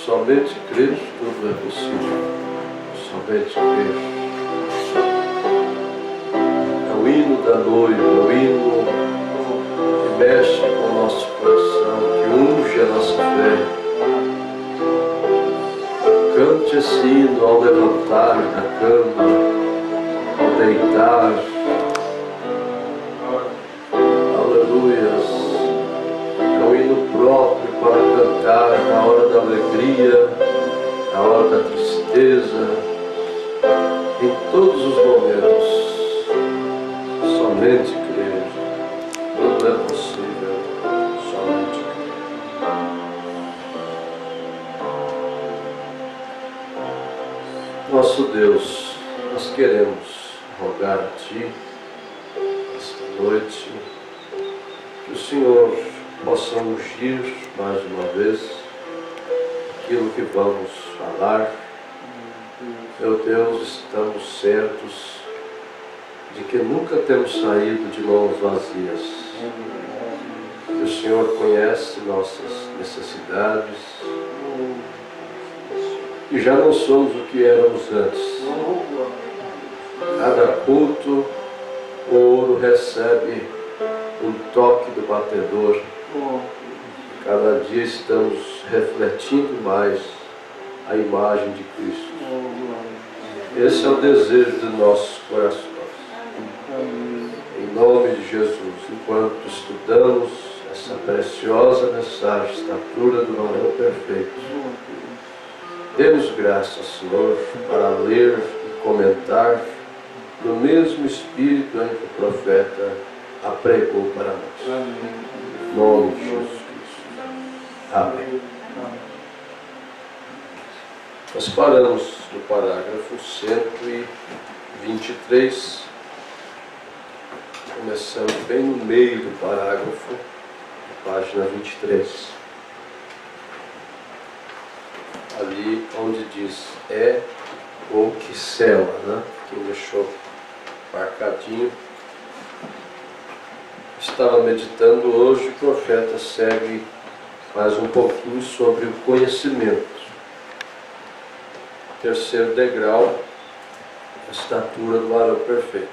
somente crer, tudo é possível. Somente crer. É o hino da noiva, é o hino que mexe com o nosso coração, que unge a nossa fé. Cante esse hino ao levantar da cama, ao deitar. Aleluias. É um hino próprio para cantar na hora da alegria, na hora da tristeza, em todos os momentos. Somente crer. Tudo é possível. Somente crer. Nosso Deus, nós queremos rogar a Ti esta noite que o Senhor possa ungir mais uma vez aquilo que vamos falar. Meu Deus, estamos certos de que nunca temos saído de mãos vazias. Que o Senhor conhece nossas necessidades e já não somos o que éramos antes. Cada culto, o ouro recebe um toque do batedor. Cada dia estamos refletindo mais a imagem de Cristo. Esse é o desejo dos nossos corações. Em nome de Jesus, enquanto estudamos essa preciosa mensagem, estatura do varão perfeito, dê-nos graça, Senhor, para ler e comentar no mesmo espírito em que o profeta apregou para nós. Em nome de Jesus Cristo. Amém. Nós paramos no parágrafo 123, começando bem no meio do parágrafo, página 23. Ali onde diz é ou que sela, né? Quem deixou marcadinho. Estava meditando hoje, o profeta segue mais um pouquinho sobre o conhecimento. Terceiro degrau, a estatura do varão perfeito.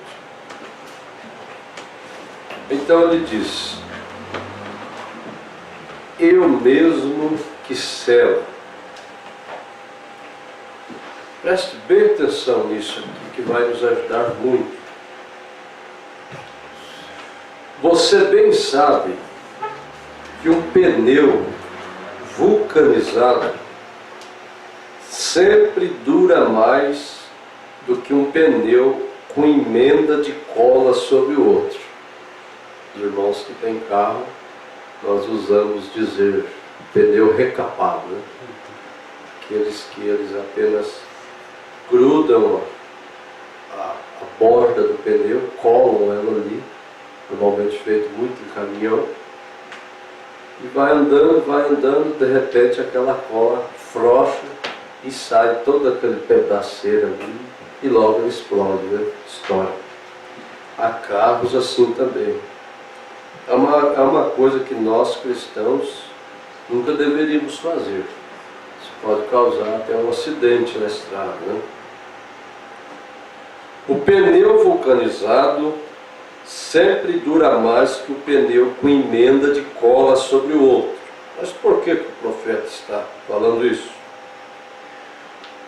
Então ele diz: eu mesmo que selo. Preste bem atenção nisso aqui, que vai nos ajudar muito. Você bem sabe que um pneu vulcanizado sempre dura mais do que um pneu com emenda de cola sobre o outro. Os irmãos que têm carro, nós usamos dizer pneu recapado, né? Aqueles que eles apenas grudam a borda do pneu, colam ela ali, normalmente feito muito em caminhão, e vai andando, de repente aquela cola frouxa e sai todo aquele pedaceiro ali, e logo ele explode, né? Estoura. Há carros assim também. É uma coisa que nós cristãos nunca deveríamos fazer. Isso pode causar até um acidente na estrada, né? O pneu vulcanizado sempre dura mais que o pneu com emenda de cola sobre o outro. Mas por que o profeta está falando isso?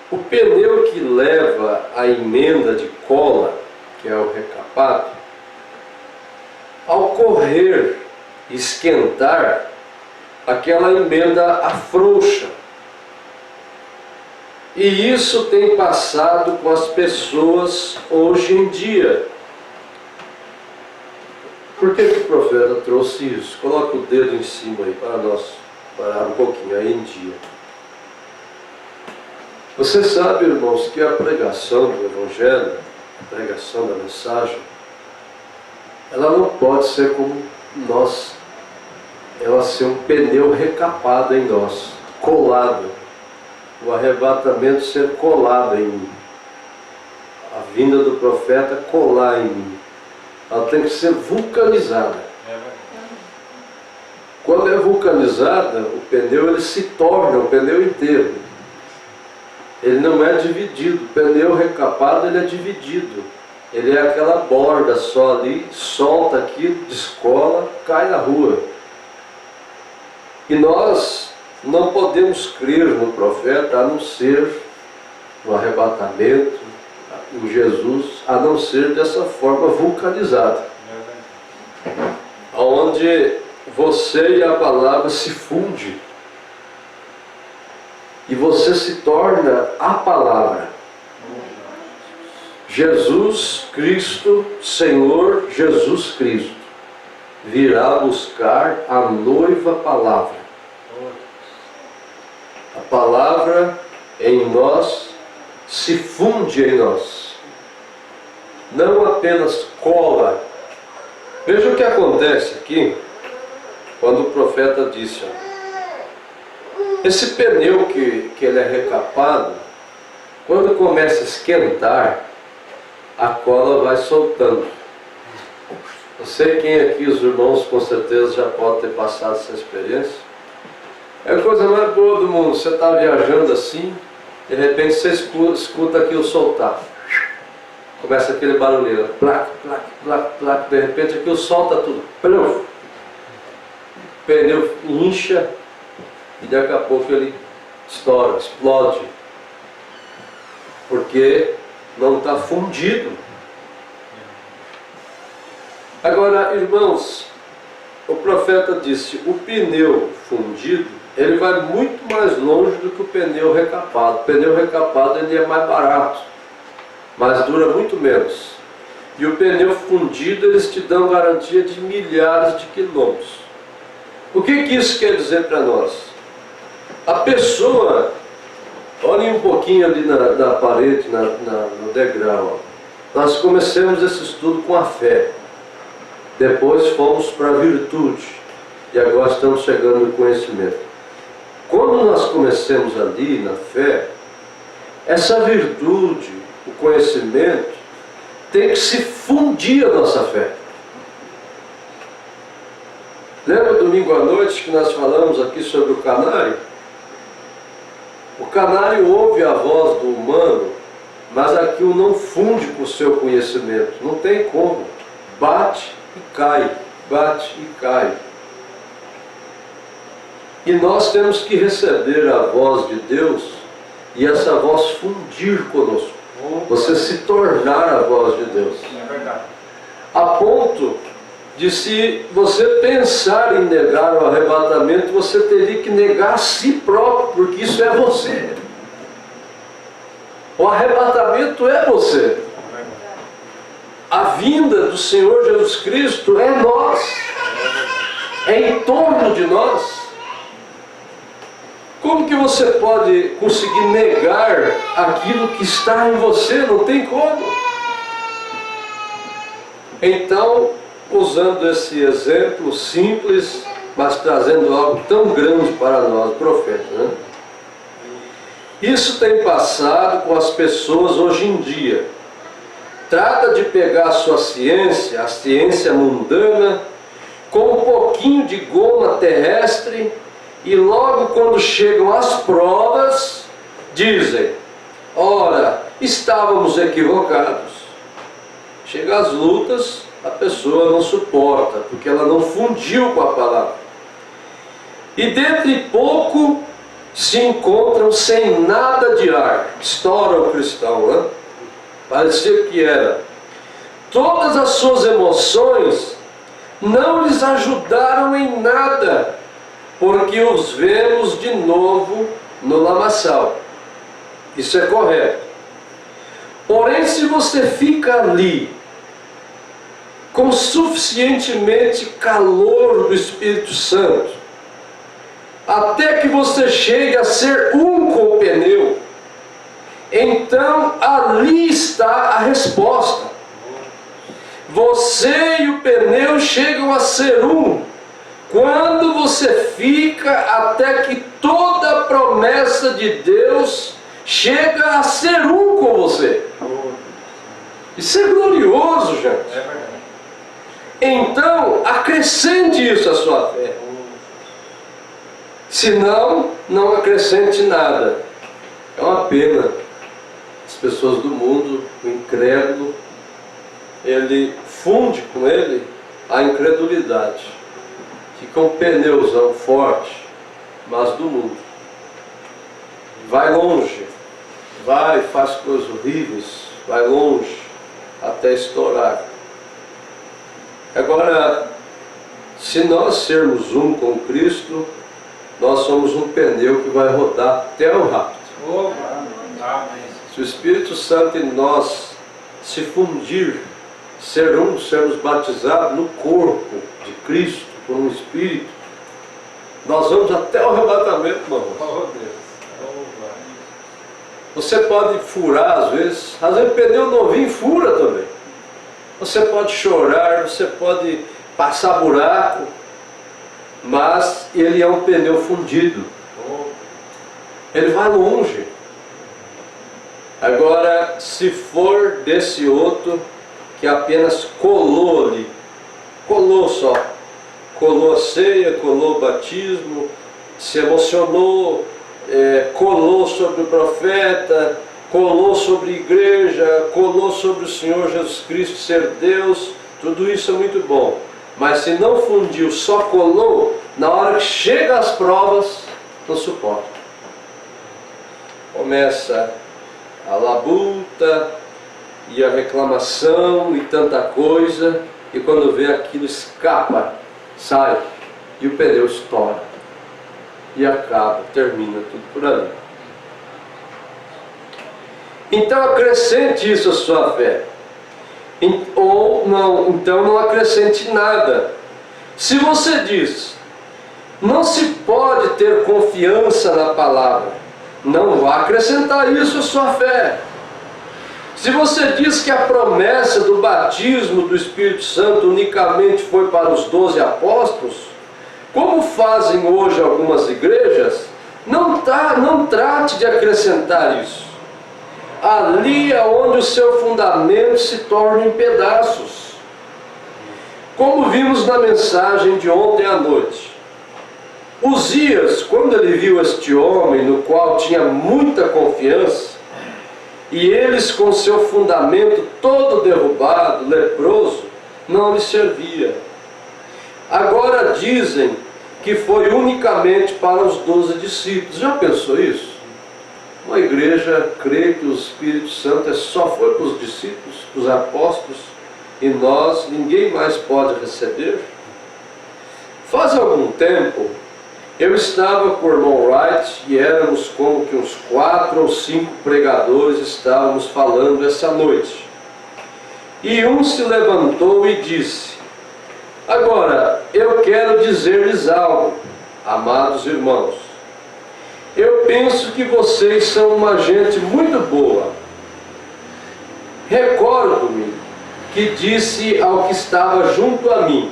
O pneu que leva a emenda de cola, que é o recapado, ao correr, esquentar, aquela emenda afrouxa. E isso tem passado com as pessoas hoje em dia. Por que o profeta trouxe isso? Coloca o dedo em cima aí para nós parar um pouquinho aí em dia. Você sabe, irmãos, que a pregação do Evangelho, a pregação da mensagem, ela não pode ser como nós, ela ser um pneu recapado em nós, colado. O arrebatamento ser colado em mim. A vinda do profeta colar em mim. Ela tem que ser vulcanizada. Quando é vulcanizada, o pneu ele se torna o pneu inteiro. Ele não é dividido. O pneu recapado ele é dividido. Ele é aquela borda só ali, solta aquilo, descola, cai na rua. E nós não podemos crer no profeta a não ser no arrebatamento, em Jesus, a não ser dessa forma vulcanizada. Onde você e a palavra se funde. E você se torna a palavra. Jesus Cristo, Senhor Jesus Cristo, virá buscar a noiva palavra. A palavra em nós se funde em nós. Não apenas cola. Veja o que acontece aqui, quando o profeta disse, esse pneu que ele é recapado, quando começa a esquentar, a cola vai soltando. Não sei quem aqui, os irmãos, com certeza já pode ter passado essa experiência. É a coisa mais boa do mundo. Você está viajando assim, de repente você escuta aquilo soltar. Começa aquele barulhinho, plac, plac, plac, plac, de repente aquilo solta tudo. O pneu incha e daqui a pouco ele estoura, explode. Porque não está fundido. Agora, irmãos, o profeta disse, o pneu fundido, ele vai muito mais longe do que o pneu recapado. O pneu recapado ele é mais barato, mas dura muito menos. E o pneu fundido, eles te dão garantia de milhares de quilômetros. O que isso quer dizer para nós? A pessoa, olhem um pouquinho ali na parede, no degrau. Nós começamos esse estudo com a fé. Depois fomos para a virtude. E agora estamos chegando no conhecimento. Quando nós começamos ali na fé, essa virtude, o conhecimento, tem que se fundir a nossa fé. Lembra domingo à noite que nós falamos aqui sobre o canário? O canário ouve a voz do humano, mas aquilo não funde com o seu conhecimento. Não tem como. Bate e cai, bate e cai. E nós temos que receber a voz de Deus e essa voz fundir conosco. Você se tornar a voz de Deus. É verdade. A ponto de, se você pensar em negar o arrebatamento, você teria que negar a si próprio, porque isso é você. O arrebatamento é você. A vinda do Senhor Jesus Cristo é nós. É em torno de nós. Como que você pode conseguir negar aquilo que está em você? Não tem como. Então, usando esse exemplo simples, mas trazendo algo tão grande para nós, profeta, né? Isso tem passado com as pessoas hoje em dia. Trata de pegar a sua ciência, a ciência mundana, com um pouquinho de goma terrestre, e logo quando chegam as provas, dizem, ora, estávamos equivocados. Chega às lutas, a pessoa não suporta, porque ela não fundiu com a palavra. E dentro de pouco se encontram sem nada de ar. Estoura o cristão, né? Parecia que era. Todas as suas emoções não lhes ajudaram em nada, porque os vemos de novo no lamaçal. Isso é correto. Porém, se você fica ali, com suficientemente calor do Espírito Santo, até que você chegue a ser um com o pneu, então ali está a resposta. Você e o pneu chegam a ser um, quando você fica até que toda a promessa de Deus chega a ser um com você. Isso é glorioso, gente. Então, acrescente isso à sua fé. Senão, não acrescente nada. É uma pena. As pessoas do mundo, o incrédulo, ele funde com ele a incredulidade. Fica um pneuzão forte, mas do mundo. Vai longe, vai, faz coisas horríveis, vai longe, até estourar. Agora, se nós sermos um com Cristo, nós somos um pneu que vai rodar até o rápido. Se o Espírito Santo em nós se fundir, ser um, sermos batizados no corpo de Cristo, com o Espírito, nós vamos até o arrebatamento, irmão. Você pode furar às vezes o pneu novinho fura também. Você pode chorar, você pode passar buraco, mas ele é um pneu fundido. Ele vai longe. Agora, se for desse outro que apenas colou ali, colou só, colou a ceia, colou o batismo, se emocionou, colou sobre o profeta, colou sobre a igreja, colou sobre o Senhor Jesus Cristo ser Deus, tudo isso é muito bom. Mas se não fundiu, só colou, na hora que chega as provas, não suporta. Começa a labuta e a reclamação e tanta coisa, e quando vê aquilo escapa, sai, e o pneu estoura. E acaba, termina tudo por ali. Então acrescente isso à sua fé. Ou não, então não acrescente nada. Se você diz, não se pode ter confiança na palavra, não vá acrescentar isso à sua fé. Se você diz que a promessa do batismo do Espírito Santo unicamente foi para os 12 apóstolos, como fazem hoje algumas igrejas, não trate de acrescentar isso. Ali é onde o seu fundamento se torna em pedaços. Como vimos na mensagem de ontem à noite, Uzias, quando ele viu este homem no qual tinha muita confiança, e eles com seu fundamento todo derrubado, leproso, não lhe servia. Agora dizem que foi unicamente para os 12 discípulos. Já pensou isso? Uma igreja crê que o Espírito Santo só foi para os discípulos, para os apóstolos, e nós, ninguém mais pode receber? Faz algum tempo, eu estava com o irmão Wright e éramos como que uns 4 ou 5 pregadores estávamos falando essa noite. E um se levantou e disse: agora, eu quero dizer-lhes algo, amados irmãos. Eu penso que vocês são uma gente muito boa. Recordo-me que disse ao que estava junto a mim: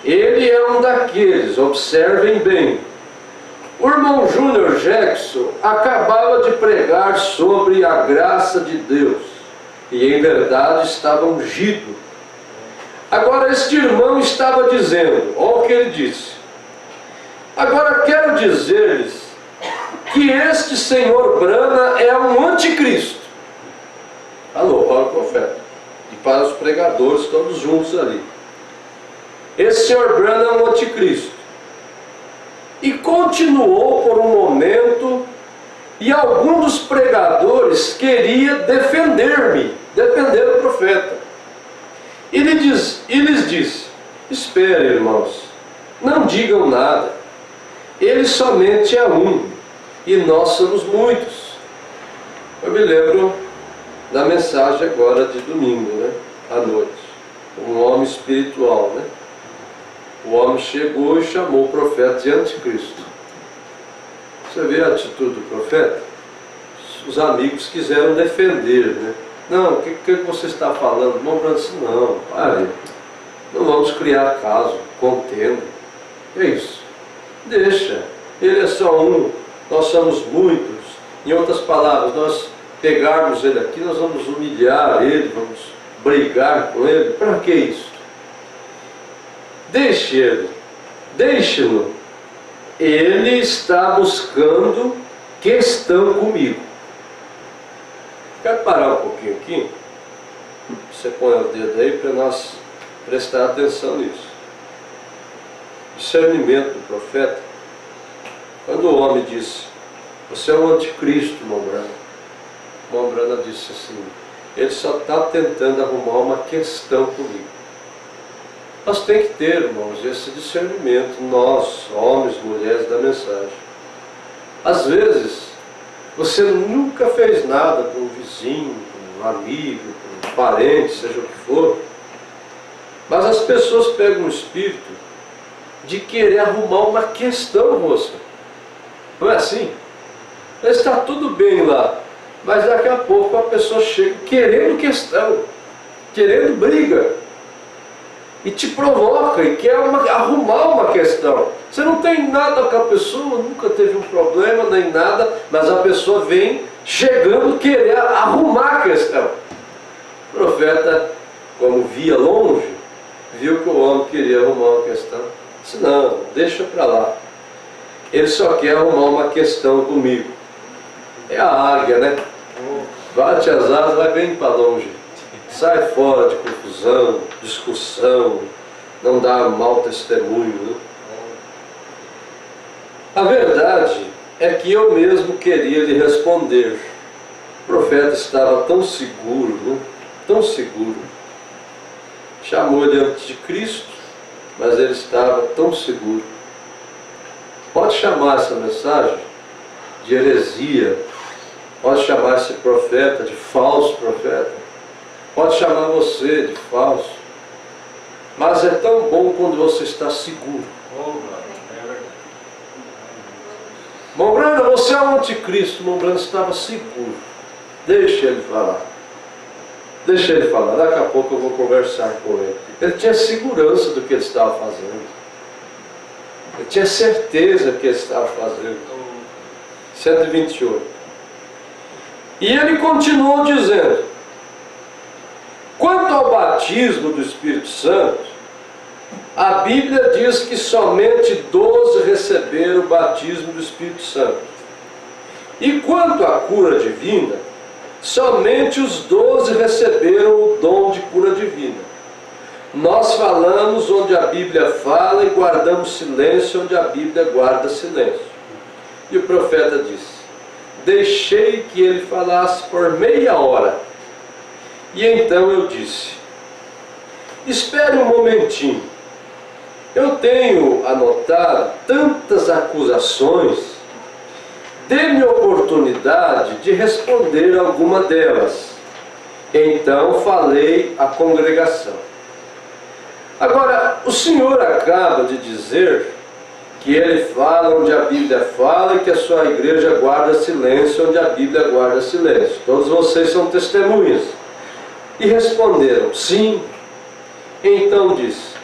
ele é um daqueles, observem bem. O irmão Júnior Jackson acabava de pregar sobre a graça de Deus, e em verdade estava ungido. Agora este irmão estava dizendo, olha o que ele disse: agora quero dizer-lhes que este senhor Brana é um anticristo. Alô, para o profeta e para os pregadores todos juntos ali. Esse senhor Brana é um anticristo. E continuou por um momento, e algum dos pregadores queria defender-me, defender o profeta. E lhes disse: espere, irmãos, não digam nada. Ele somente é um, e nós somos muitos. Eu me lembro da mensagem agora de domingo, né, à noite. Um homem espiritual, né? O homem chegou e chamou o profeta de anticristo. Você vê a atitude do profeta? Os amigos quiseram defender, né? Não, o que você está falando? Irmão Brando disse: não, pare, não vamos criar caso, contenda. É isso. Deixa, ele é só um, nós somos muitos. Em outras palavras, nós pegarmos ele aqui, nós vamos humilhar ele, vamos brigar com ele. Para que isso? Deixe ele, deixe-no. ele está buscando questão comigo. Quero parar um pouquinho aqui. Você põe o dedo aí para nós prestar atenção nisso. Discernimento do profeta. Quando o homem disse: você é o anticristo, Mombrana. Mombrana disse assim: ele só está tentando arrumar uma questão comigo. Nós temos que ter, irmãos, esse discernimento, nós, homens, mulheres da mensagem. Às vezes, você nunca fez nada com um vizinho, com um amigo, com um parente, seja o que for, mas as pessoas pegam o espírito de querer arrumar uma questão, moça. Não é assim? Está tudo bem lá, mas daqui a pouco a pessoa chega querendo questão, querendo briga, e te provoca e quer arrumar uma questão. Você não tem nada com a pessoa, nunca teve um problema nem nada, mas a pessoa vem chegando querer arrumar a questão. O profeta, como via longe, viu que o homem queria arrumar uma questão. Disse: não, deixa para lá. Ele só quer arrumar uma questão comigo. É a águia, né? Bate as asas, vai bem para longe. Sai fora de confusão, discussão, não dá mau testemunho, né? A verdade é que eu mesmo queria lhe responder. O profeta estava tão seguro, né? Tão seguro. Chamou ele antes de Cristo, mas ele estava tão seguro. Pode chamar essa mensagem de heresia, pode chamar esse profeta de falso profeta, pode chamar você de falso, mas é tão bom quando você está seguro. Mombrana, você é o anticristo. Mombrana estava seguro. Deixa ele falar. Deixa ele falar. Daqui a pouco eu vou conversar com ele. Ele tinha segurança do que ele estava fazendo. Ele tinha certeza do que ele estava fazendo. 128. E ele continuou dizendo: quanto ao batismo do Espírito Santo, a Bíblia diz que somente 12 receberam o batismo do Espírito Santo. E quanto à cura divina, somente os 12 receberam o dom de cura divina. Nós falamos onde a Bíblia fala e guardamos silêncio onde a Bíblia guarda silêncio. E o profeta disse: deixei que ele falasse por meia hora. E então eu disse: espere um momentinho. Eu tenho anotado tantas acusações, dê-me oportunidade de responder alguma delas. Então falei à congregação. Agora, o senhor acaba de dizer que ele fala onde a Bíblia fala e que a sua igreja guarda silêncio onde a Bíblia guarda silêncio. Todos vocês são testemunhas. E responderam: sim. Então disse: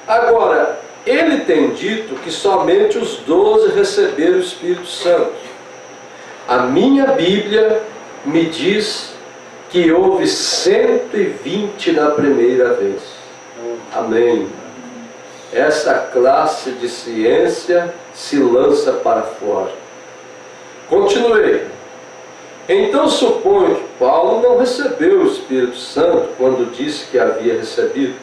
agora, ele tem dito que somente os 12 receberam o Espírito Santo. A minha Bíblia me diz que houve 120 na primeira vez. Amém. Essa classe de ciência se lança para fora. Continuei. Então suponho que Paulo não recebeu o Espírito Santo quando disse que havia recebido.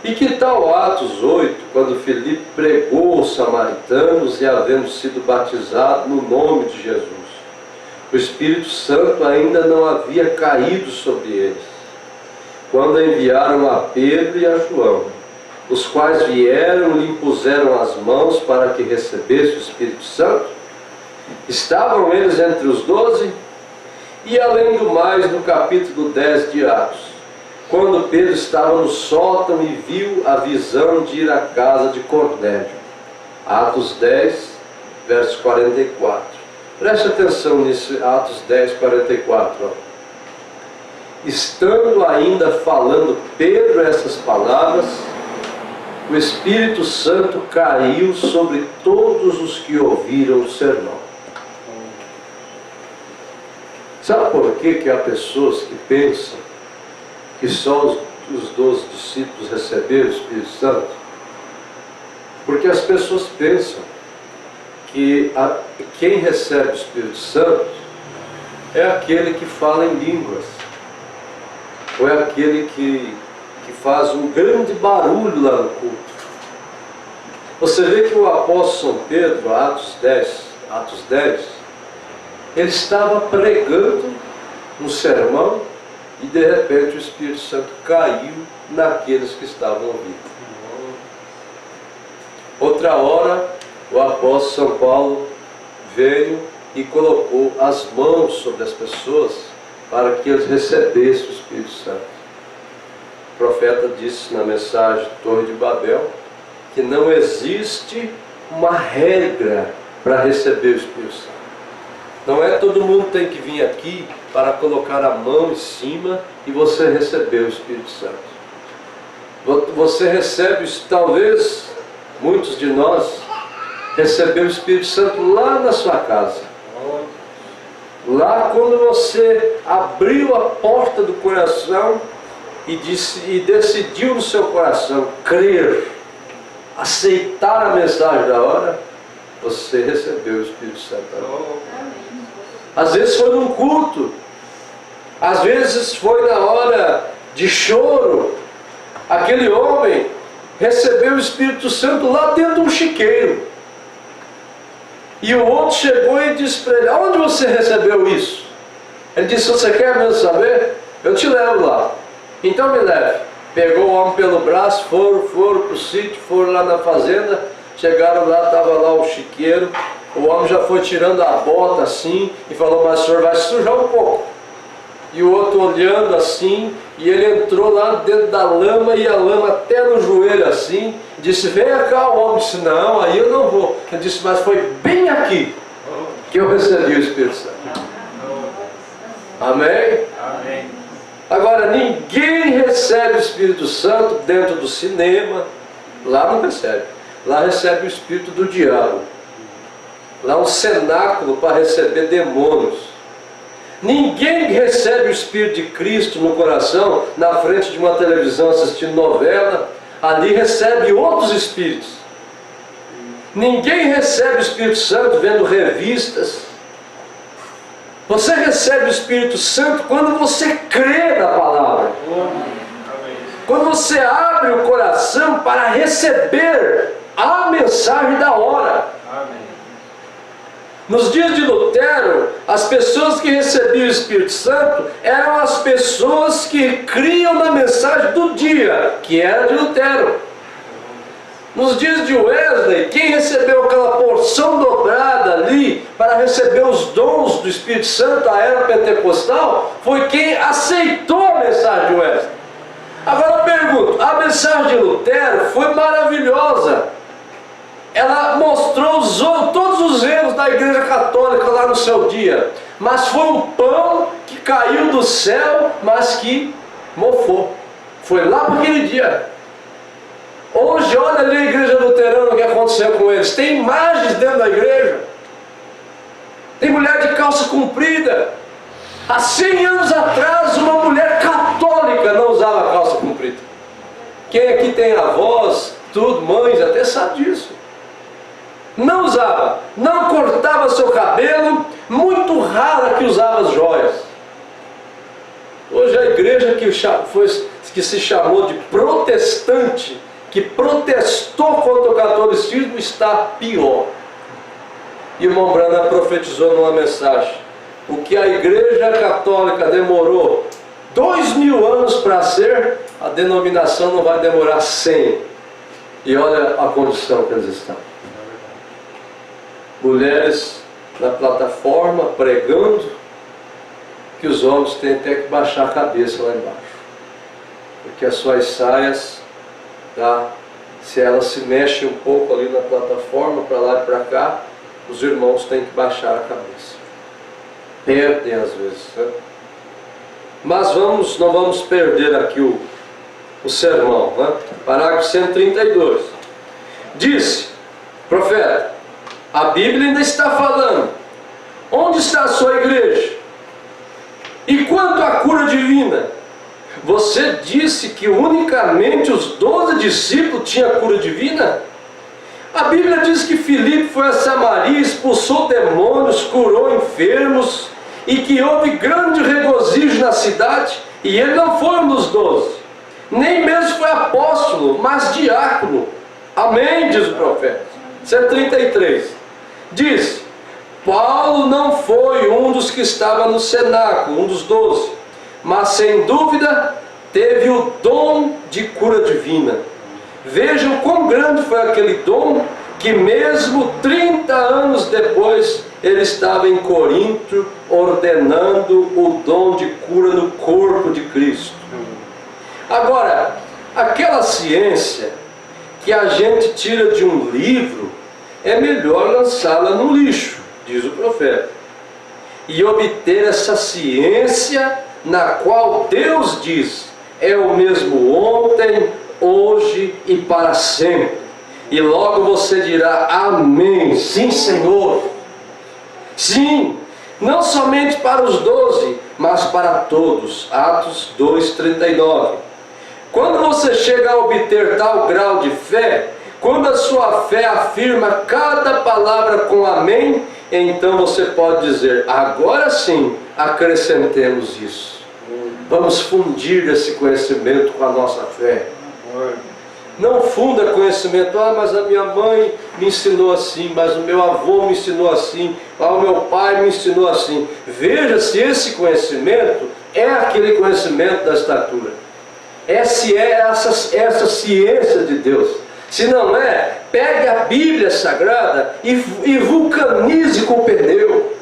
E que tal Atos 8, quando Filipe pregou aos samaritanos e havendo sido batizado no nome de Jesus, o Espírito Santo ainda não havia caído sobre eles, quando enviaram a Pedro e a João, os quais vieram e lhe impuseram as mãos para que recebesse o Espírito Santo? Estavam eles entre os 12? E além do mais, no capítulo 10 de Atos, quando Pedro estava no sótão e viu a visão de ir à casa de Cornélio. Atos 10, verso 44. Preste atenção nesse Atos 10, 44. Ó. Estando ainda falando Pedro essas palavras, o Espírito Santo caiu sobre todos os que ouviram o sermão. Sabe por que há pessoas que pensam que só os 12 discípulos receberam o Espírito Santo? Porque as pessoas pensam que quem recebe o Espírito Santo é aquele que fala em línguas, ou é aquele que faz um grande barulho lá no culto. Você vê que o apóstolo São Pedro, Atos 10, ele estava pregando um sermão e de repente o Espírito Santo caiu naqueles que estavam ouvindo. Outra hora, o apóstolo São Paulo veio e colocou as mãos sobre as pessoas para que eles recebessem o Espírito Santo. O profeta disse na mensagem Torre de Babel que não existe uma regra para receber o Espírito Santo. Não é todo mundo tem que vir aqui para colocar a mão em cima e você receber o Espírito Santo. Você recebe, talvez muitos de nós recebemos o Espírito Santo lá na sua casa. Lá quando você abriu a porta do coração e decidiu no seu coração crer, aceitar a mensagem da hora, você recebeu o Espírito Santo. Às vezes foi num culto, às vezes foi na hora de choro. Aquele homem recebeu o Espírito Santo lá dentro de um chiqueiro. E o outro chegou e disse para ele: onde você recebeu isso? Ele disse: você quer mesmo saber? Eu te levo lá. Então me leve. Pegou o homem pelo braço, foram para o sítio, foram lá na fazenda. Chegaram lá, estava lá o chiqueiro. O homem já foi tirando a bota assim e falou: mas o senhor vai sujar um pouco. E o outro olhando assim, e ele entrou lá dentro da lama, e a lama até no joelho assim. Disse: venha cá. O homem disse: não, aí eu não vou. Ele disse: mas foi bem aqui que eu recebi o Espírito Santo. Amém? Amém. Agora, ninguém recebe o Espírito Santo dentro do cinema. Lá não recebe. Lá recebe o Espírito do diabo. Lá é um cenáculo para receber demônios. Ninguém recebe o Espírito de Cristo no coração na frente de uma televisão assistindo novela. Ali recebe outros espíritos. Ninguém recebe o Espírito Santo vendo revistas. Você recebe o Espírito Santo quando você crê na palavra. Quando você abre o coração para receber a mensagem da hora. Nos dias de Lutero, as pessoas que recebiam o Espírito Santo eram as pessoas que criam na mensagem do dia, que era de Lutero. Nos dias de Wesley, quem recebeu aquela porção dobrada ali para receber os dons do Espírito Santo, a era pentecostal, foi quem aceitou a mensagem de Wesley. Agora eu pergunto, a mensagem de Lutero foi maravilhosa. Ela mostrou todos os erros da Igreja Católica lá no seu dia. Mas foi um pão que caiu do céu, mas que mofou. Foi lá para aquele dia. Hoje, olha ali a Igreja Luterana, o que aconteceu com eles. Tem imagens dentro da igreja. Tem mulher de calça comprida. Há 100 anos atrás, uma mulher católica não usava calça comprida. Quem aqui tem avós, tudo, mães, até sabe disso. Não usava, não cortava seu cabelo, muito rara que usava as joias. Hoje a igreja que se chamou de protestante, que protestou contra o catolicismo, está pior. E o irmão Branham profetizou numa mensagem: o que a igreja católica demorou 2000 anos para ser, a denominação não vai demorar 100. E olha a condição que eles estão. Mulheres na plataforma pregando que os homens têm até que baixar a cabeça lá embaixo, porque as suas saias, se elas se mexem um pouco ali na plataforma, para lá e para cá, os irmãos têm que baixar a cabeça. Perdem às vezes, né? Mas não vamos perder aqui o sermão, né? Parágrafo 132. Disse, profeta: a Bíblia ainda está falando. Onde está a sua igreja? E quanto à cura divina? Você disse que unicamente os 12 discípulos tinham cura divina? A Bíblia diz que Filipe foi a Samaria, expulsou demônios, curou enfermos, e que houve grande regozijo na cidade, e ele não foi um dos 12, nem mesmo foi apóstolo, mas diácono. Amém, diz o profeta. 133. Diz: Paulo não foi um dos que estava no cenáculo, um dos 12, mas sem dúvida teve o dom de cura divina. Vejam quão grande foi aquele dom, que mesmo 30 anos depois ele estava em Corinto ordenando o dom de cura no corpo de Cristo. Agora, aquela ciência que a gente tira de um livro, é melhor lançá-la no lixo, diz o profeta, e obter essa ciência na qual Deus diz: é o mesmo ontem, hoje e para sempre. E logo você dirá: amém, sim, Senhor. Sim, não somente para os 12, mas para todos. Atos 2:39. Quando você chega a obter tal grau de fé, quando a sua fé afirma cada palavra com amém, então você pode dizer: agora sim, acrescentemos isso. Vamos fundir esse conhecimento com a nossa fé. Não funda conhecimento: ah, mas a minha mãe me ensinou assim, mas o meu avô me ensinou assim, o meu pai me ensinou assim. Veja se esse conhecimento é aquele conhecimento da estatura. Essa é essa ciência de Deus. Se não é, pegue a Bíblia Sagrada e vulcanize com o pneu.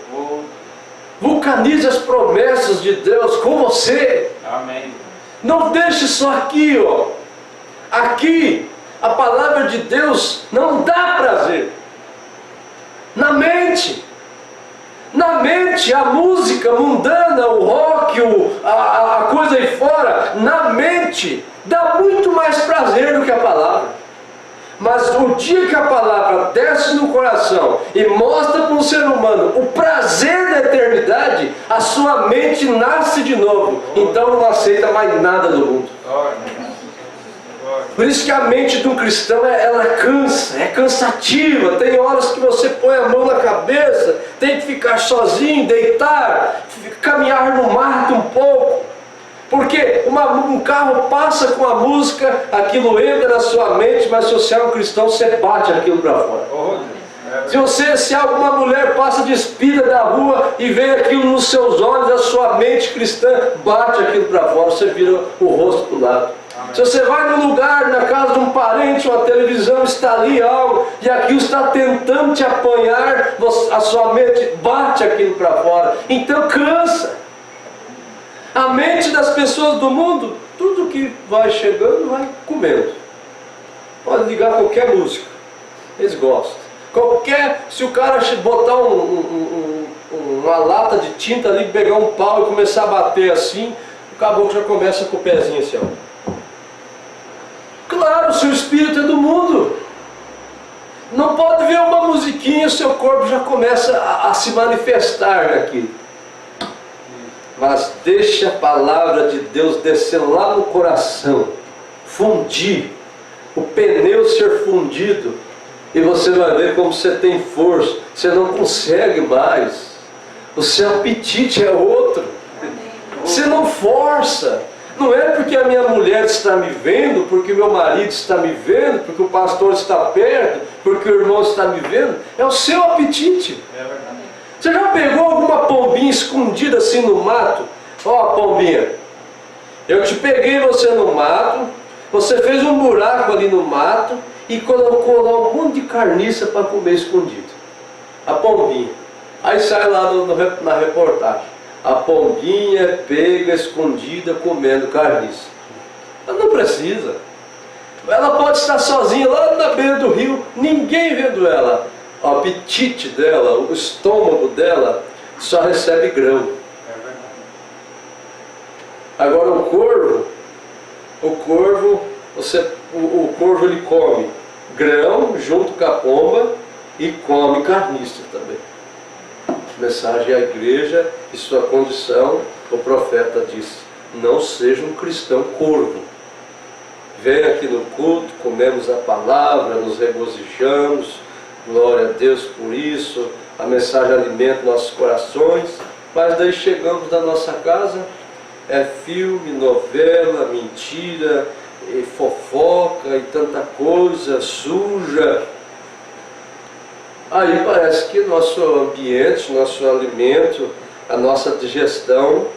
Vulcanize as promessas de Deus com você. Amém. Não deixe só aqui, ó. Aqui, a palavra de Deus não dá prazer. Na mente, a música mundana, o rock, a coisa aí fora, na mente, dá muito mais prazer do que a palavra. Mas o dia que a palavra desce no coração e mostra para um ser humano o prazer da eternidade, a sua mente nasce de novo. Então não aceita mais nada do mundo. Por isso que a mente de um cristão, ela cansa, é cansativa. Tem horas que você põe a mão na cabeça, tem que ficar sozinho, deitar, caminhar no mato um pouco. Porque um carro passa com a música, aquilo entra na sua mente, mas se você é um cristão, você bate aquilo para fora. Se alguma mulher passa despida da rua e vê aquilo nos seus olhos, a sua mente cristã bate aquilo para fora, você vira o rosto para o lado. Se você vai num lugar, na casa de um parente, uma televisão, está ali algo, e aquilo está tentando te apanhar, a sua mente bate aquilo para fora. Então cansa. A mente das pessoas do mundo, tudo que vai chegando, vai comendo. Pode ligar qualquer música, eles gostam. Se o cara botar uma lata de tinta ali, pegar um pau e começar a bater assim, o caboclo já começa com o pezinho assim, ó. Claro, o seu espírito é do mundo. Não pode ver uma musiquinha, o seu corpo já começa a se manifestar aqui. Mas deixe a palavra de Deus descer lá no coração, fundir, o pneu ser fundido, e você vai ver como você tem força. Você não consegue mais, o seu apetite é outro, você não força. Não é porque a minha mulher está me vendo, porque meu marido está me vendo, porque o pastor está perto, porque o irmão está me vendo. É o seu apetite. É verdade. Você já pegou alguma pombinha escondida assim no mato? Ó, pombinha, eu te peguei você no mato, você fez um buraco ali no mato e colocou lá um monte de carniça para comer escondido. A pombinha. Aí sai lá na reportagem: a pombinha é pega escondida comendo carniça. Ela não precisa. Ela pode estar sozinha lá na beira do rio, ninguém vendo ela. O apetite dela, o estômago dela, só recebe grão. Agora o corvo ele come grão junto com a pomba e come carniça também. Mensagem à igreja e sua condição, o profeta diz: não seja um cristão corvo. vem aqui no culto, comemos a palavra, nos regozijamos, glória a Deus por isso, a mensagem alimenta nossos corações, mas daí chegamos na nossa casa, é filme, novela, mentira, e fofoca e tanta coisa suja. Aí parece que nosso ambiente, nosso alimento, a nossa digestão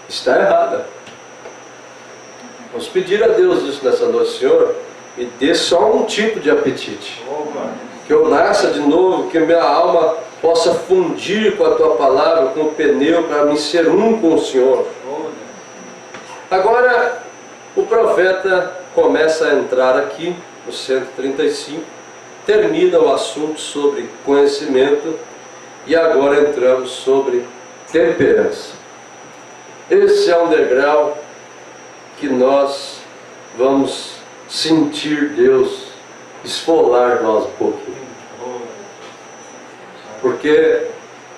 está errada. Vamos pedir a Deus isso nessa noite, Senhor, me dê só um tipo de apetite. Que eu nasça de novo, que minha alma possa fundir com a Tua palavra, com o pneu, para me ser um com o Senhor. Agora, o profeta começa a entrar aqui, no 135, termina o assunto sobre conhecimento, e agora entramos sobre temperança. Esse é um degrau que nós vamos sentir Deus esfolar nós um pouquinho. Porque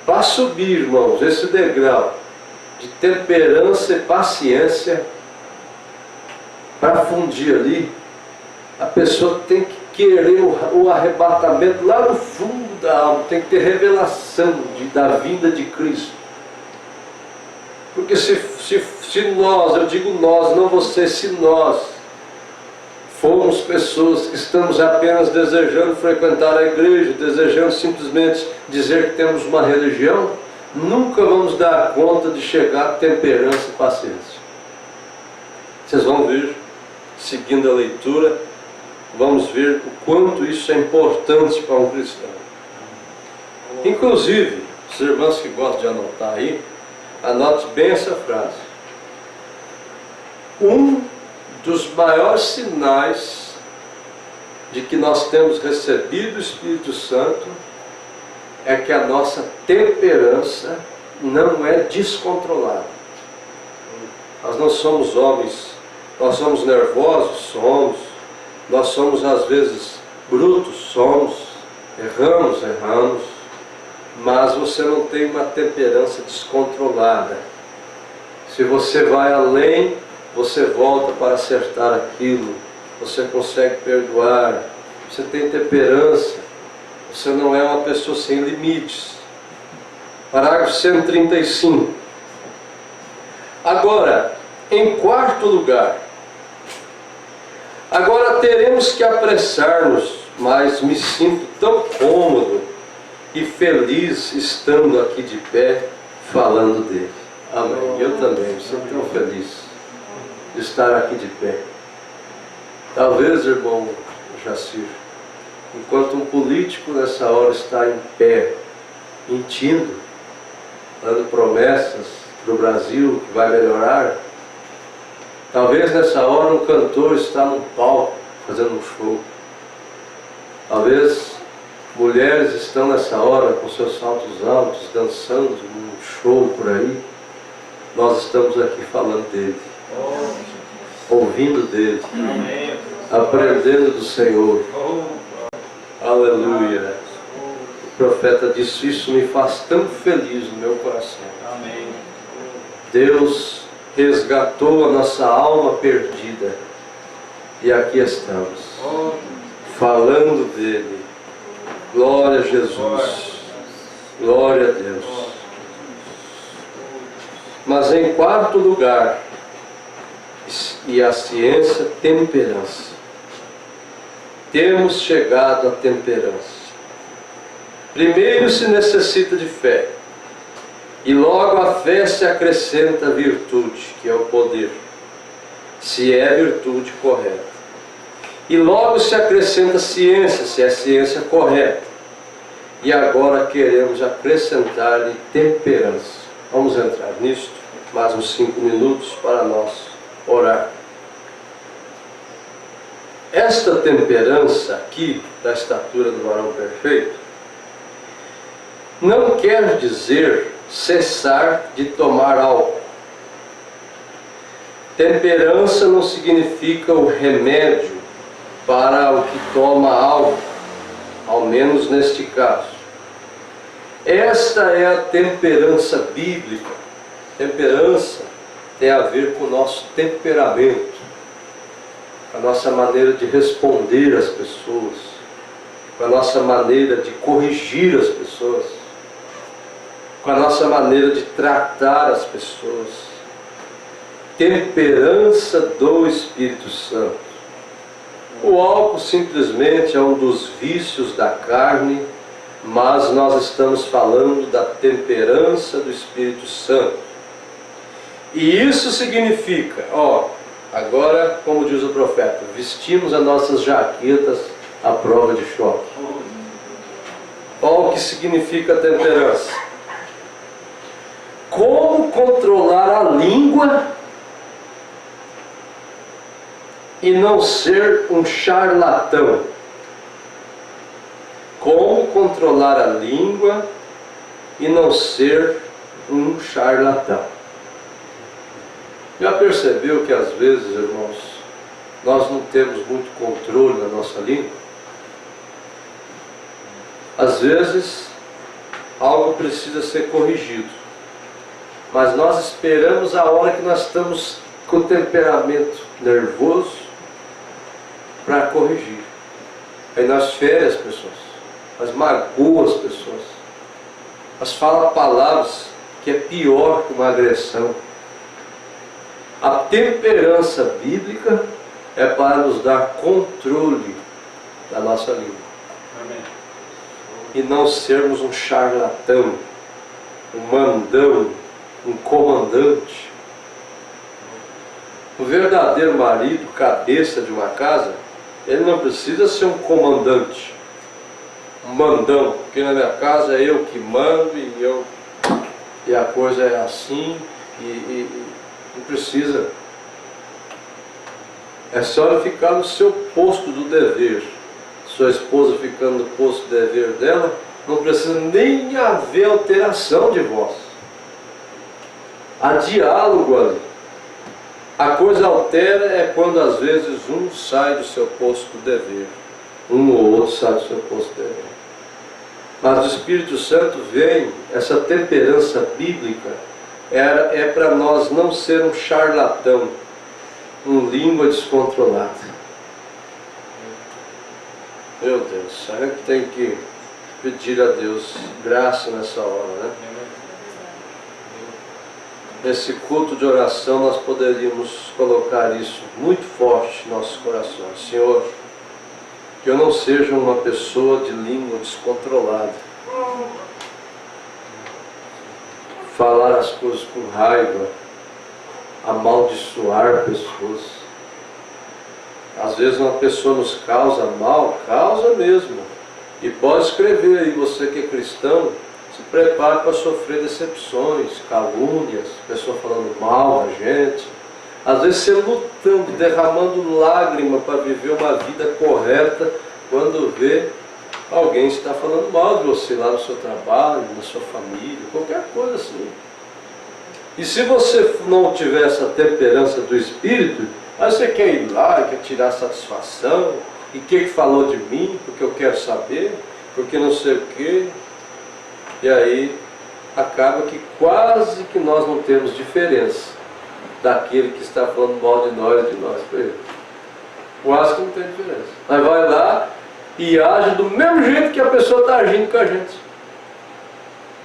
para subir, irmãos, esse degrau de temperança e paciência, para fundir ali, a pessoa tem que querer o arrebatamento lá no fundo da alma, tem que ter revelação da vinda de Cristo. Porque se nós, eu digo nós, não você, se nós formos pessoas que estamos apenas desejando frequentar a igreja, desejando simplesmente dizer que temos uma religião, nunca vamos dar conta de chegar a temperança e paciência. Vocês vão ver, seguindo a leitura, vamos ver o quanto isso é importante para um cristão. Inclusive, os irmãos que gostam de anotar aí, anote bem essa frase. Um dos maiores sinais de que nós temos recebido o Espírito Santo é que a nossa temperança não é descontrolada. Nós não somos homens, nós somos nervosos, somos, nós somos às vezes brutos, somos, erramos, mas você não tem uma temperança descontrolada. Se você vai além, você volta para acertar aquilo, você consegue perdoar, você tem temperança, você não é uma pessoa sem limites. Parágrafo 135. Agora, em quarto lugar, agora teremos que apressar-nos, mas me sinto tão cômodo e feliz estando aqui de pé, falando dele. Amém. Eu também me sinto tão feliz de estar aqui de pé. Talvez, irmão Jacir, enquanto um político nessa hora está em pé, mentindo, dando promessas para o Brasil que vai melhorar, talvez nessa hora um cantor está num palco fazendo um show. Talvez mulheres estão nessa hora com seus saltos altos, dançando num show por aí. Nós estamos aqui falando dele, ouvindo dele, aprendendo do Senhor. Aleluia. O profeta disse: isso me faz tão feliz no meu coração. Deus resgatou a nossa alma perdida, e aqui estamos, falando dele. Glória a Jesus, glória a Deus. Mas em quarto lugar, e a ciência, temperança. Temos chegado à temperança. Primeiro se necessita de fé, e logo a fé se acrescenta a virtude, que é o poder, se é virtude correta. E logo se acrescenta ciência, se é ciência correta. E agora queremos acrescentar-lhe temperança. Vamos entrar nisto, mais uns 5 minutos para nós orar. Esta temperança aqui, da estatura do varão perfeito, não quer dizer cessar de tomar álcool. Temperança não significa o remédio para o que toma álcool, ao menos neste caso. Esta é a temperança bíblica. Temperança tem a ver com o nosso temperamento. com a nossa maneira de responder às pessoas, com a nossa maneira de corrigir as pessoas, com a nossa maneira de tratar as pessoas. Temperança do Espírito Santo. O álcool simplesmente é um dos vícios da carne, mas nós estamos falando da temperança do Espírito Santo. E isso significa, agora, como diz o profeta, vestimos as nossas jaquetas à prova de choque. Olha o que significa temperança. Como controlar a língua e não ser um charlatão. Como controlar a língua e não ser um charlatão. Já percebeu que às vezes, irmãos, nós não temos muito controle na nossa língua? Às vezes, algo precisa ser corrigido, mas nós esperamos a hora que nós estamos com temperamento nervoso para corrigir. Aí nós feremos as pessoas, nós magoamos as pessoas, nós falamos palavras que é pior que uma agressão. A temperança bíblica é para nos dar controle da nossa língua. Amém. E não sermos um charlatão, um mandão, um comandante. O verdadeiro marido, cabeça de uma casa, ele não precisa ser um comandante, um mandão, porque na minha casa é eu que mando e a coisa é assim, e não precisa. É só ele ficar no seu posto do dever. Sua esposa ficando no posto do dever dela, não precisa nem haver alteração de voz. Há diálogo ali. A coisa altera é quando às vezes um sai do seu posto do dever, um ou outro sai do seu posto do dever. Mas o Espírito Santo vem, essa temperança bíblica é para nós não ser um charlatão, um língua descontrolada. Meu Deus, a gente tem que pedir a Deus graça nessa hora, né? Nesse culto de oração nós poderíamos colocar isso muito forte em nossos corações. Senhor, que eu não seja uma pessoa de língua descontrolada, falar as coisas com raiva, amaldiçoar pessoas. Às vezes uma pessoa nos causa mal, causa mesmo. E pode escrever aí, você que é cristão, se prepare para sofrer decepções, calúnias, pessoa falando mal da gente. Às vezes você lutando, derramando lágrima para viver uma vida correta, quando vê alguém está falando mal de você lá no seu trabalho, na sua família, qualquer coisa assim. E se você não tiver essa temperança do Espírito, aí você quer ir lá, quer tirar satisfação, e quem falou de mim, porque eu quero saber, porque não sei o quê. E aí acaba que quase que nós não temos diferença daquele que está falando mal de nós e de nós. Quase que não tem diferença. Mas vai lá e age do mesmo jeito que a pessoa está agindo com a gente.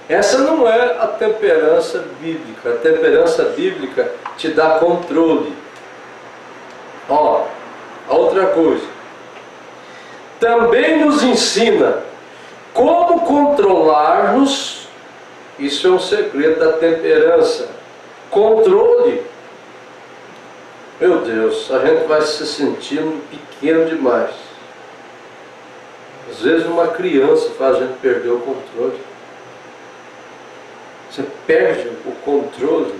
Essa não é a temperança bíblica. A temperança bíblica te dá controle. A outra coisa. Também nos ensina como controlar-nos. Isso é um segredo da temperança. Controle. Meu Deus, a gente vai se sentindo pequeno demais. Às vezes uma criança faz a gente perder o controle. Você perde o controle.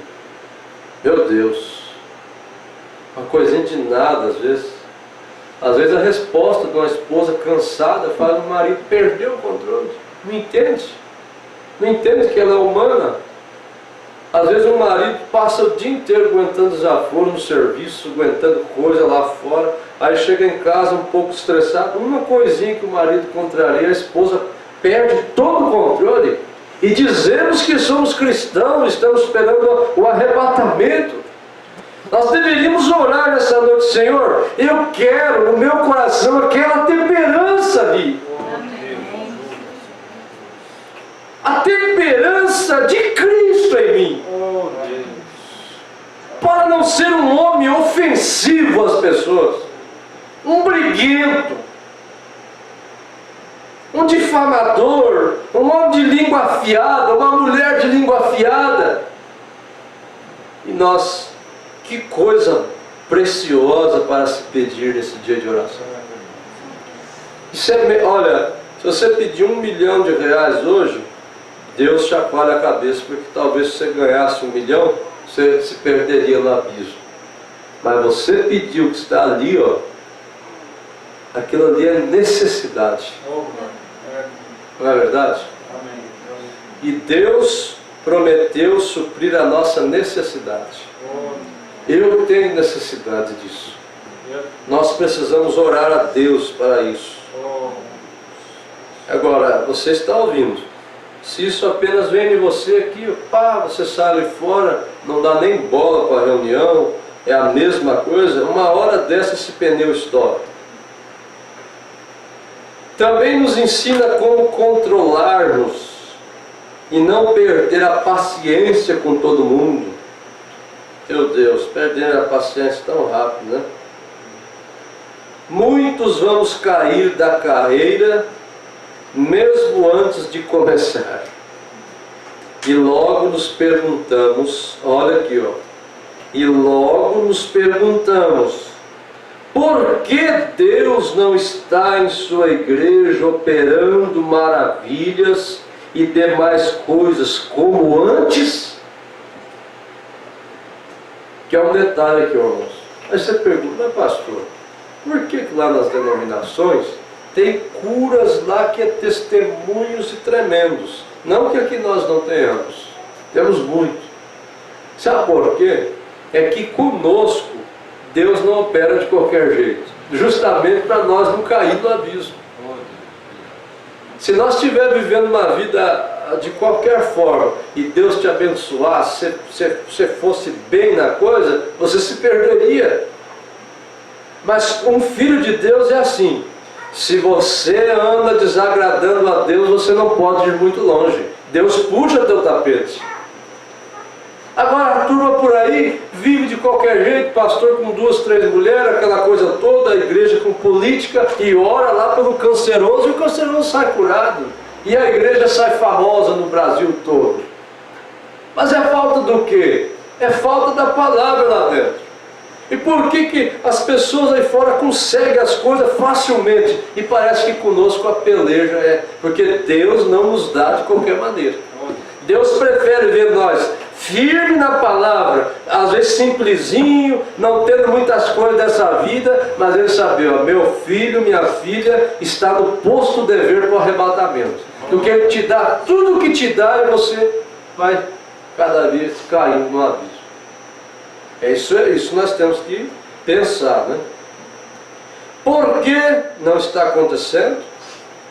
Meu Deus. Uma coisinha de nada às vezes. Às vezes a resposta de uma esposa cansada faz o marido perder o controle. Não entende. Não entende que ela é humana. Às vezes o marido passa o dia inteiro aguentando desaforo no serviço, aguentando coisa lá fora. Aí chega em casa um pouco estressado. Uma coisinha que o marido contraria, a esposa perde todo o controle. E dizemos que somos cristãos, estamos esperando o arrebatamento. Nós deveríamos orar nessa noite: Senhor, eu quero, no meu coração, aquela temperança ali. A temperança de Cristo em mim. Para não ser um homem ofensivo às pessoas, um briguento, um difamador, um homem de língua afiada, uma mulher de língua afiada. E nós, que coisa preciosa para se pedir nesse dia de oração. Olha, se você pedir R$1 milhão hoje, Deus chacoalha a cabeça, porque talvez se você ganhasse 1 milhão, você se perderia no abismo. Mas você pediu que está ali, ó, aquilo ali é necessidade. Não é verdade? E Deus prometeu suprir a nossa necessidade. Eu tenho necessidade disso. Nós precisamos orar a Deus para isso. Agora, você está ouvindo. Se isso apenas vem de você aqui, você sai ali fora, não dá nem bola para a reunião, é a mesma coisa, uma hora dessa esse pneu estoura. Também nos ensina como controlarmos e não perder a paciência com todo mundo. Meu Deus, perder a paciência tão rápido, né? Muitos vamos cair da carreira mesmo antes de começar. E logo nos perguntamos, olha aqui, ó. E logo nos perguntamos: por que Deus não está em sua igreja operando maravilhas e demais coisas como antes? Que é um detalhe aqui, irmãos. Aí você pergunta: mas pastor, por que lá nas denominações tem curas lá que é testemunhos e tremendos? Não que aqui nós não tenhamos, temos muito. Sabe por quê? É que conosco Deus não opera de qualquer jeito, justamente para nós não cair no abismo. Se nós estivermos vivendo uma vida de qualquer forma e Deus te abençoasse, se você fosse bem na coisa, você se perderia. Mas um filho de Deus é assim: se você anda desagradando a Deus, você não pode ir muito longe. Deus puxa teu tapete. Agora a turma por aí vive de qualquer jeito, pastor com 2, 3 mulheres, aquela coisa toda, a igreja com política, e ora lá pelo canceroso, e o canceroso sai curado, e a igreja sai famosa no Brasil todo. Mas é falta do quê? É falta da palavra lá dentro. E por que as pessoas aí fora conseguem as coisas facilmente e parece que conosco a peleja é? Porque Deus não nos dá de qualquer maneira. Deus prefere ver nós firme na palavra, às vezes simplesinho, não tendo muitas coisas dessa vida, mas Ele sabe: ó, meu filho, minha filha está no posto dever para o arrebatamento. Do que Ele te dá, tudo que te dá, e você vai cada vez caindo no abismo. Isso nós temos que pensar, né? Por que não está acontecendo?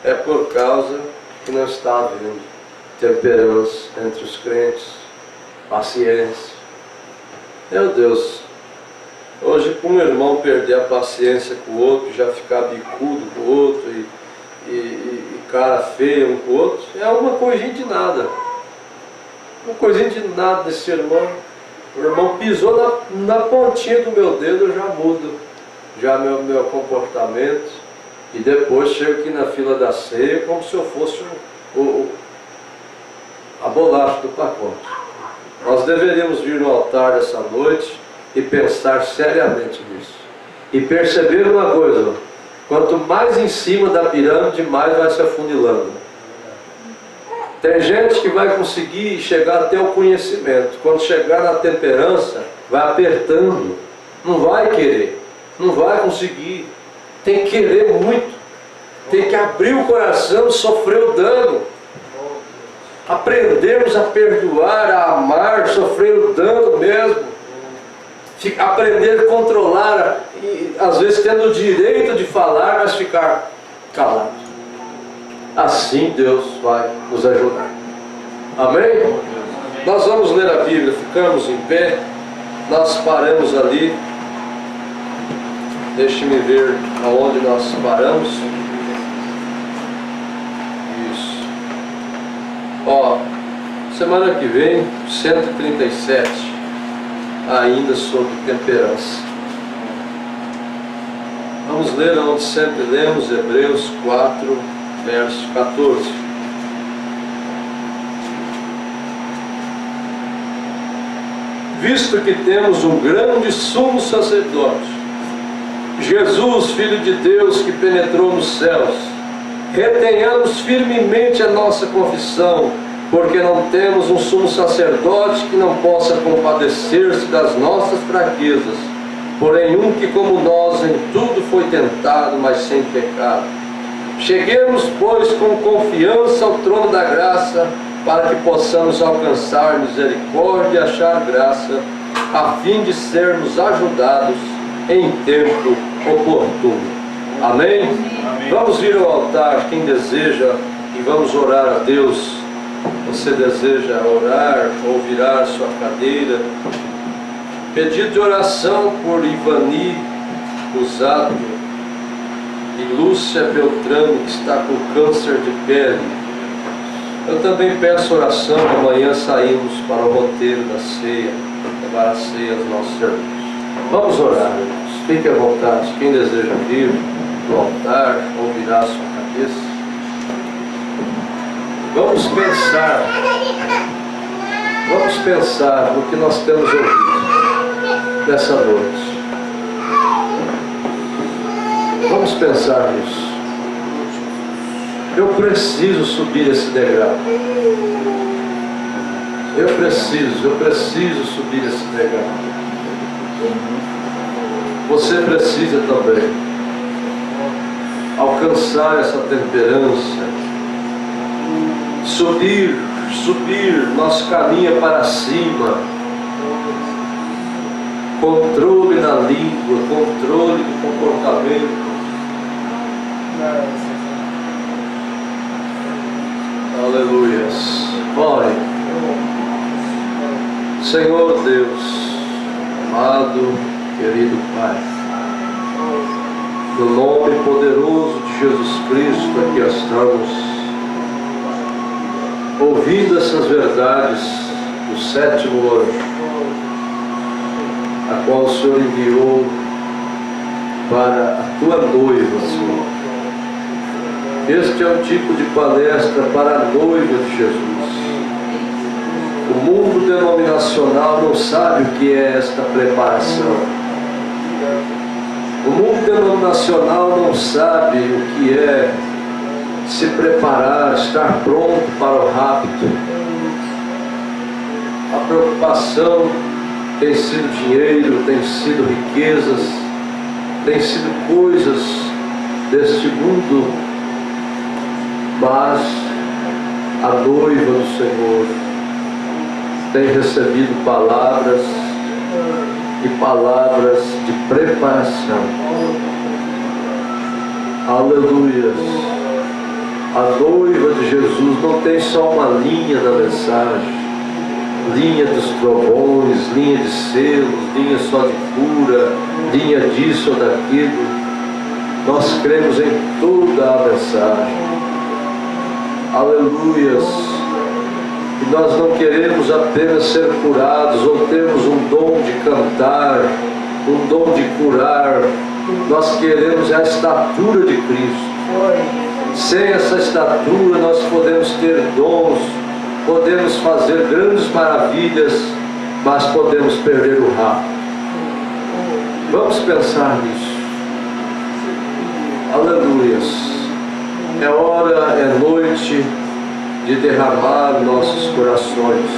É por causa que não está havendo temperança entre os crentes, paciência. Meu Deus, hoje para um irmão perder a paciência com o outro, já ficar bicudo com o outro e cara feia um com o outro, é uma coisinha de nada. Uma coisinha de nada desse irmão. O irmão pisou na pontinha do meu dedo, eu já mudo já meu comportamento, e depois chego aqui na fila da ceia como se eu fosse a bolacha do pacote. Nós deveríamos vir no altar dessa noite e pensar seriamente nisso. E perceber uma coisa: quanto mais em cima da pirâmide, mais vai se afunilando. Tem gente que vai conseguir chegar até o conhecimento. Quando chegar na temperança, vai apertando. Não vai querer. Não vai conseguir. Tem que querer muito. Tem que abrir o coração, sofrer o dano. Aprendermos a perdoar, a amar, sofrer o dano mesmo. Aprender a controlar, e às vezes tendo o direito de falar, mas ficar calado. Assim Deus vai nos ajudar. Amém? Nós vamos ler a Bíblia, ficamos em pé. nós paramos ali. Deixe-me ver aonde nós paramos. Isso. Ó, semana que vem, 137, ainda sobre temperança. Vamos ler onde sempre lemos, Hebreus 4, verso 14. Visto que temos um grande sumo sacerdote, Jesus, Filho de Deus, que penetrou nos céus, retenhamos firmemente a nossa confissão, porque não temos um sumo sacerdote que não possa compadecer-se das nossas fraquezas, porém um que como nós em tudo foi tentado, mas sem pecado. Cheguemos, pois, com confiança ao trono da graça, para que possamos alcançar misericórdia e achar graça, a fim de sermos ajudados em tempo oportuno. Amém? Amém. Vamos vir ao altar, quem deseja, e vamos orar a Deus. Você deseja orar ou virar sua cadeira? Pedido de oração por Ivani Usado e Lúcia Beltrame, que está com câncer de pele. Eu também peço oração. Amanhã saímos para o roteiro da ceia, levar a ceia aos nossos irmãos. Vamos orar, irmãos. Fique à vontade. Quem deseja vir do altar ou virar sua cabeça. Vamos pensar no que nós temos ouvido nessa noite. Vamos pensar nisso. Eu preciso subir esse degrau. Eu preciso subir esse degrau. Você precisa também alcançar essa temperança, subir, nosso caminho para cima, controle na língua, controle do comportamento. Aleluias. Ore. Senhor Deus, amado, querido Pai, no nome poderoso de Jesus Cristo, aqui estamos ouvindo essas verdades do sétimo anjo, a qual o Senhor enviou para a tua noiva, Senhor. Este é um tipo de palestra para a noiva de Jesus. O mundo denominacional não sabe o que é esta preparação. O mundo denominacional não sabe o que é se preparar, estar pronto para o rapto. A preocupação tem sido dinheiro, tem sido riquezas, tem sido coisas deste mundo, mas a noiva do Senhor tem recebido palavras e palavras de preparação. Aleluias. A noiva de Jesus não tem só uma linha na mensagem, linha dos trovões, linha de selos, linha só de cura, linha disso ou daquilo. Nós cremos em toda a mensagem. Aleluias. E nós não queremos apenas ser curados ou termos um dom de cantar, um dom de curar. Nós queremos a estatura de Cristo. Sem essa estatura nós podemos ter dons, podemos fazer grandes maravilhas, mas podemos perder o rapto. Vamos pensar nisso. Aleluias. É hora, é noite de derramar nossos corações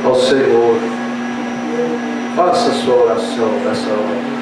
ao Senhor. Faça a sua oração nessa hora.